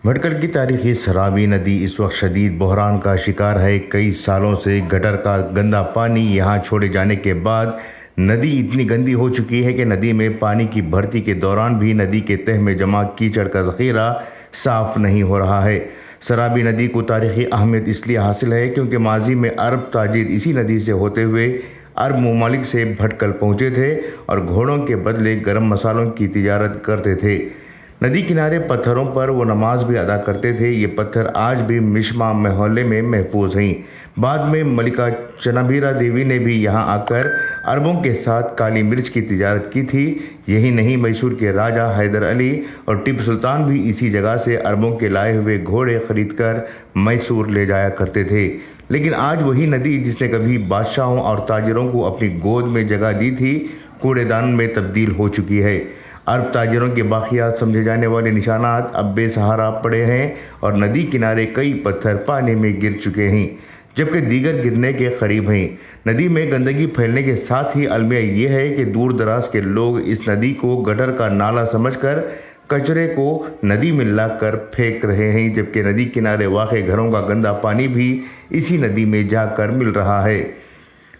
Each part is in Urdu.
بھٹکل کی تاریخی سرابی ندی اس وقت شدید بحران کا شکار ہے۔ کئی سالوں سے گٹر کا گندا پانی یہاں چھوڑے جانے کے بعد ندی اتنی گندی ہو چکی ہے کہ ندی میں پانی کی بھرتی کے دوران بھی ندی کے تہہ میں جمع کیچڑ کا ذخیرہ صاف نہیں ہو رہا ہے۔ سرابی ندی کو تاریخی اہمیت اس لیے حاصل ہے کیونکہ ماضی میں عرب تاجر اسی ندی سے ہوتے ہوئے عرب ممالک سے بھٹکل پہنچے تھے اور گھوڑوں کے بدلے گرم مسالوں کی تجارت کرتے تھے۔ ندی کنارے پتھروں پر وہ نماز بھی ادا کرتے تھے۔ یہ پتھر آج بھی مشما محلے میں محفوظ ہیں۔ بعد میں ملکہ چنابیرا دیوی نے بھی یہاں آ کر عربوں کے ساتھ کالی مرچ کی تجارت کی تھی۔ یہی نہیں، میسور کے راجہ حیدر علی اور ٹیپو سلطان بھی اسی جگہ سے عربوں کے لائے ہوئے گھوڑے خرید کر میسور لے جایا کرتے تھے۔ لیکن آج وہی ندی جس نے کبھی بادشاہوں اور تاجروں کو اپنی گود میں جگہ دی تھی، کوڑے دان میں تبدیل ہو چکی ہے۔ عرب تاجروں کے باقیات سمجھے جانے والے نشانات اب بے سہارا پڑے ہیں اور ندی کنارے کئی پتھر پانی میں گر چکے ہیں، جبکہ دیگر گرنے کے قریب ہیں۔ ندی میں گندگی پھیلنے کے ساتھ ہی المیہ یہ ہے کہ دور دراز کے لوگ اس ندی کو گٹر کا نالہ سمجھ کر کچرے کو ندی میں لا کر پھینک رہے ہیں، جبکہ ندی کنارے واقع گھروں کا گندا پانی بھی اسی ندی میں جا کر مل رہا ہے۔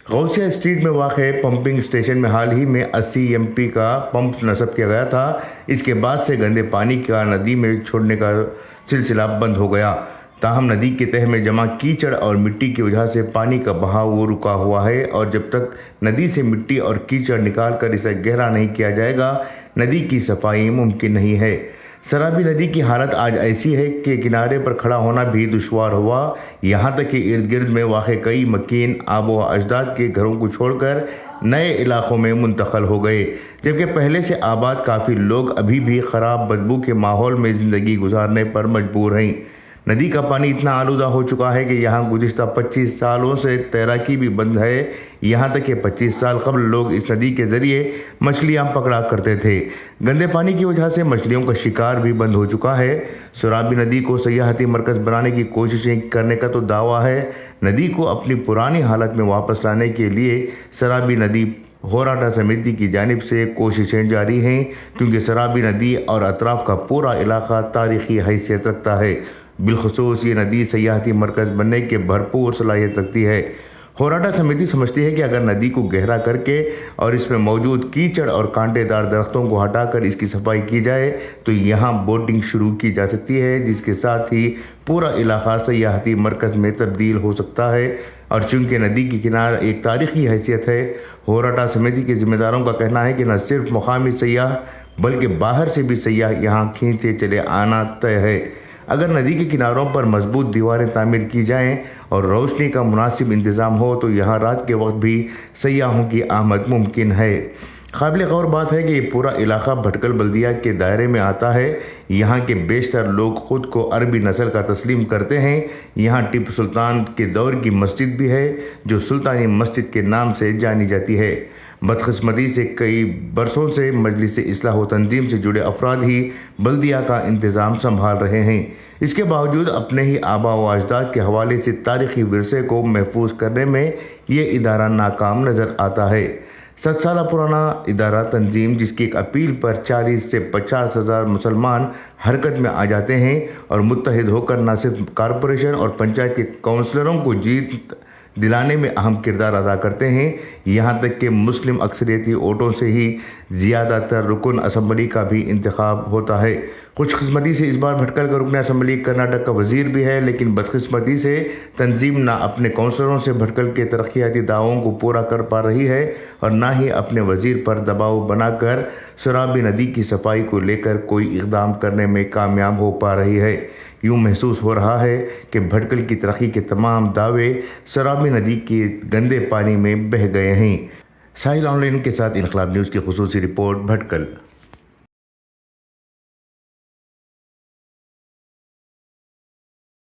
غوثیہ اسٹریٹ میں واقع پمپنگ اسٹیشن میں حال ہی میں 80 MP کا پمپ نصب کیا گیا تھا۔ اس کے بعد سے گندے پانی کا ندی میں چھوڑنے کا سلسلہ بند ہو گیا۔ تاہم ندی کے تہہ میں جمع کیچڑ اور مٹی کی وجہ سے پانی کا بہاؤ رکا ہوا ہے اور جب تک ندی سے مٹی اور کیچڑ نکال کر اسے گہرا نہیں کیا جائے گا، ندی کی صفائی ممکن نہیں ہے۔ سرابی ندی کی حالت آج ایسی ہے کہ کنارے پر کھڑا ہونا بھی دشوار ہوا، یہاں تک کہ ارد گرد میں واقع کئی مکین آب و اجداد کے گھروں کو چھوڑ کر نئے علاقوں میں منتقل ہو گئے، جبکہ پہلے سے آباد کافی لوگ ابھی بھی خراب بدبو کے ماحول میں زندگی گزارنے پر مجبور ہیں۔ ندی کا پانی اتنا آلودہ ہو چکا ہے کہ یہاں گزشتہ 25 سالوں سے تیراکی بھی بند ہے، یہاں تک کہ 25 سال قبل لوگ اس ندی کے ذریعے مچھلیاں پکڑا کرتے تھے۔ گندے پانی کی وجہ سے مچھلیوں کا شکار بھی بند ہو چکا ہے۔ سرابی ندی کو سیاحتی مرکز بنانے کی کوششیں کرنے کا تو دعویٰ ہے۔ ندی کو اپنی پرانی حالت میں واپس لانے کے لیے سرابی ندی ہوراٹا سمیتی کی جانب سے کوششیں جاری ہیں، کیونکہ سرابی ندی اور اطراف کا پورا علاقہ تاریخی حیثیت رکھتا ہے۔ بالخصوص یہ ندی سیاحتی مرکز بننے کے بھرپور صلاحیت رکھتی ہے۔ ہوراٹا سمیتی سمجھتی ہے کہ اگر ندی کو گہرا کر کے اور اس میں موجود کیچڑ اور کانٹے دار درختوں کو ہٹا کر اس کی صفائی کی جائے تو یہاں بوٹنگ شروع کی جا سکتی ہے، جس کے ساتھ ہی پورا علاقہ سیاحتی مرکز میں تبدیل ہو سکتا ہے۔ اور چونکہ ندی کی کنارہ ایک تاریخی حیثیت ہے، ہوراٹا سمیتی کے ذمہ داروں کا کہنا ہے کہ نہ صرف مقامی سیاح بلکہ باہر سے بھی سیاح یہاں کھینچے چلے آنا طے ہے۔ اگر ندی کے کناروں پر مضبوط دیواریں تعمیر کی جائیں اور روشنی کا مناسب انتظام ہو تو یہاں رات کے وقت بھی سیاحوں کی آمد ممکن ہے۔ قابل غور بات ہے کہ یہ پورا علاقہ بھٹکل بلدیہ کے دائرے میں آتا ہے۔ یہاں کے بیشتر لوگ خود کو عربی نسل کا تسلیم کرتے ہیں۔ یہاں ٹیپو سلطان کے دور کی مسجد بھی ہے جو سلطانی مسجد کے نام سے جانی جاتی ہے۔ بدقسمتی سے کئی برسوں سے مجلس اصلاح و تنظیم سے جڑے افراد ہی بلدیہ کا انتظام سنبھال رہے ہیں۔ اس کے باوجود اپنے ہی آباء و اجداد کے حوالے سے تاریخی ورثے کو محفوظ کرنے میں یہ ادارہ ناکام نظر آتا ہے۔ 7 سالہ پرانا ادارہ تنظیم، جس کی ایک اپیل پر 40 سے 50 ہزار مسلمان حرکت میں آ جاتے ہیں اور متحد ہو کر نہ صرف کارپوریشن اور پنچایت کے کونسلروں کو جیت دلانے میں اہم کردار ادا کرتے ہیں، یہاں تک کہ مسلم اکثریتی ووٹوں سے ہی زیادہ تر رکن اسمبلی کا بھی انتخاب ہوتا ہے۔ خوش قسمتی سے اس بار بھٹکل کا رکن اسمبلی کرناٹک کا وزیر بھی ہے، لیکن بدقسمتی سے تنظیم نہ اپنے کونسلروں سے بھٹکل کے ترقیاتی دعووں کو پورا کر پا رہی ہے اور نہ ہی اپنے وزیر پر دباؤ بنا کر سرابی ندی کی صفائی کو لے کر کوئی اقدام کرنے میں کامیاب ہو پا رہی ہے۔ یوں محسوس ہو رہا ہے کہ بھٹکل کی ترقی کے تمام دعوے سرابی ندی کے گندے پانی میں بہہ گئے ہیں۔ ساحل آن لائن کے ساتھ انقلاب نیوز کی خصوصی رپورٹ بھٹکل۔